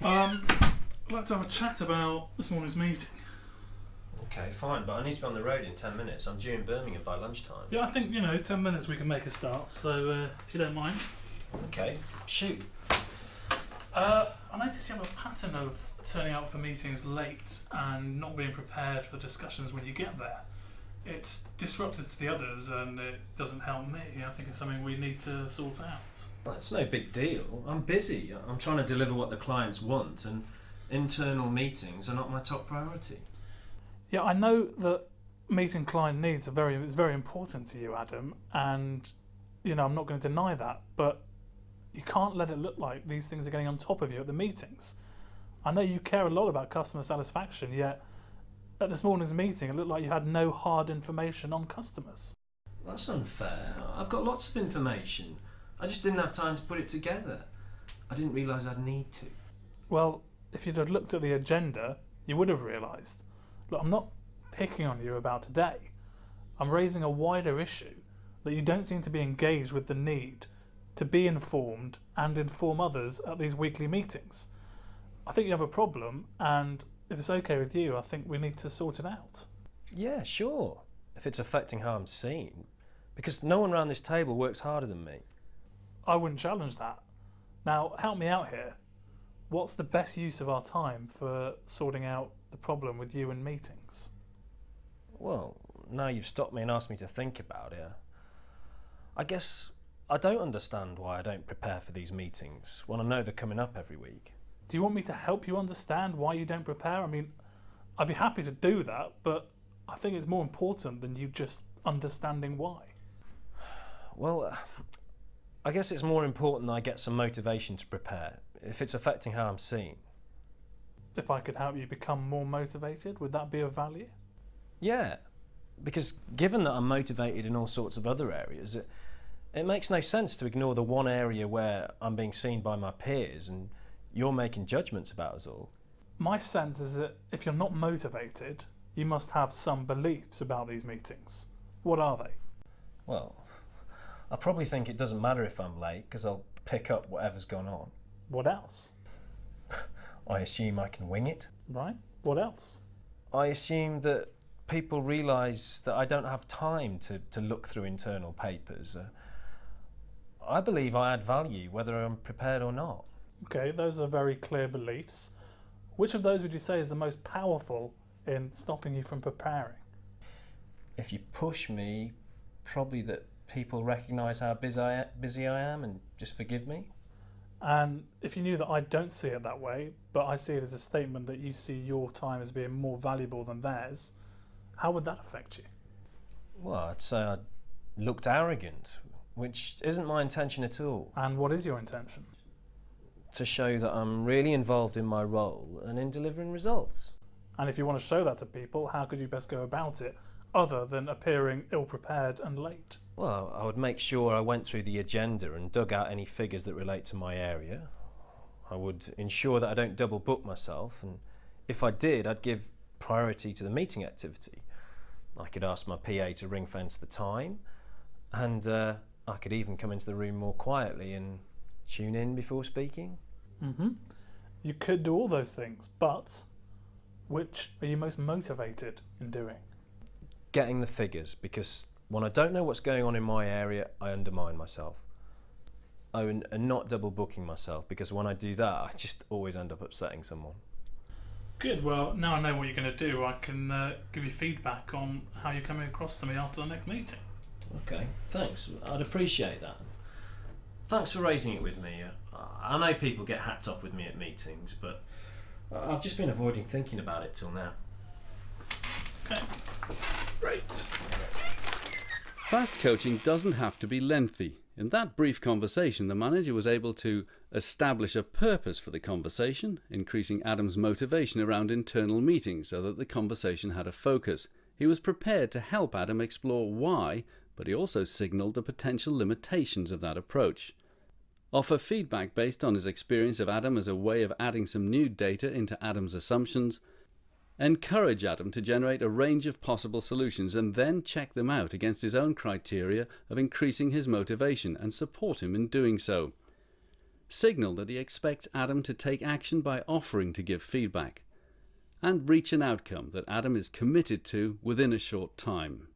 I'd like to have a chat about this morning's meeting. Okay, fine, but I need to be on the road in 10 minutes. I'm due in Birmingham by lunchtime. Yeah, I think, 10 minutes we can make a start, so if you don't mind. Okay, shoot. I noticed you have a pattern of turning out for meetings late and not being prepared for discussions when you get there. It's disruptive to the others and it doesn't help me. I think it's something we need to sort out. Well, it's no big deal. I'm busy. I'm trying to deliver what the clients want, and internal meetings are not my top priority. Yeah, I know that meeting client needs is very important to you, Adam, and I'm not going to deny that, but you can't let it look like these things are getting on top of you at the meetings. I know you care a lot about customer satisfaction, yet at this morning's meeting it looked like you had no hard information on customers. That's unfair. I've got lots of information. I just didn't have time to put it together. I didn't realise I'd need to. Well, if you'd have looked at the agenda, you would have realised. Look, I'm not picking on you about today. I'm raising a wider issue that you don't seem to be engaged with the need to be informed and inform others at these weekly meetings. I think you have a problem, and if it's okay with you, I think we need to sort it out. Yeah, sure. If it's affecting how I'm seen. Because no one around this table works harder than me. I wouldn't challenge that. Now, help me out here. What's the best use of our time for sorting out the problem with you in meetings? Well, now you've stopped me and asked me to think about it, I guess I don't understand why I don't prepare for these meetings when I know they're coming up every week. Do you want me to help you understand why you don't prepare? I mean, I'd be happy to do that, but I think it's more important than you just understanding why. Well, I guess it's more important that I get some motivation to prepare, if it's affecting how I'm seen. If I could help you become more motivated, would that be of value? Yeah, because given that I'm motivated in all sorts of other areas, it makes no sense to ignore the one area where I'm being seen by my peers and you're making judgments about us all. My sense is that if you're not motivated, you must have some beliefs about these meetings. What are they? Well, I probably think it doesn't matter if I'm late because I'll pick up whatever's gone on. What else? I assume I can wing it. Right. What else? I assume that people realise that I don't have time to look through internal papers. I believe I add value whether I'm prepared or not. Okay, those are very clear beliefs. Which of those would you say is the most powerful in stopping you from preparing? If you push me, probably that people recognise how busy I am and just forgive me. And if you knew that I don't see it that way, but I see it as a statement that you see your time as being more valuable than theirs, how would that affect you? Well, I'd say I looked arrogant, which isn't my intention at all. And what is your intention? To show that I'm really involved in my role and in delivering results. And if you want to show that to people, how could you best go about it, other than appearing ill-prepared and late? Well, I would make sure I went through the agenda and dug out any figures that relate to my area. I would ensure that I don't double book myself, and if I did, I'd give priority to the meeting activity. I could ask my PA to ring fence the time, and I could even come into the room more quietly and tune in before speaking. You could do all those things, but which are you most motivated in doing? Getting the figures, because when I don't know what's going on in my area, I undermine myself. Oh, and not double booking myself, because when I do that, I just always end up upsetting someone. Good, well, now I know what you're going to do, I can give you feedback on how you're coming across to me after the next meeting. Okay, thanks. I'd appreciate that. Thanks for raising it with me. I know people get hacked off with me at meetings, but I've just been avoiding thinking about it till now. Okay, great. Fast coaching doesn't have to be lengthy. In that brief conversation, the manager was able to establish a purpose for the conversation, increasing Adam's motivation around internal meetings so that the conversation had a focus. He was prepared to help Adam explore why, but he also signalled the potential limitations of that approach. Offer feedback based on his experience of Adam as a way of adding some new data into Adam's assumptions. Encourage Adam to generate a range of possible solutions and then check them out against his own criteria of increasing his motivation and support him in doing so. signal that he expects Adam to take action by offering to give feedback, and reach an outcome that Adam is committed to within a short time.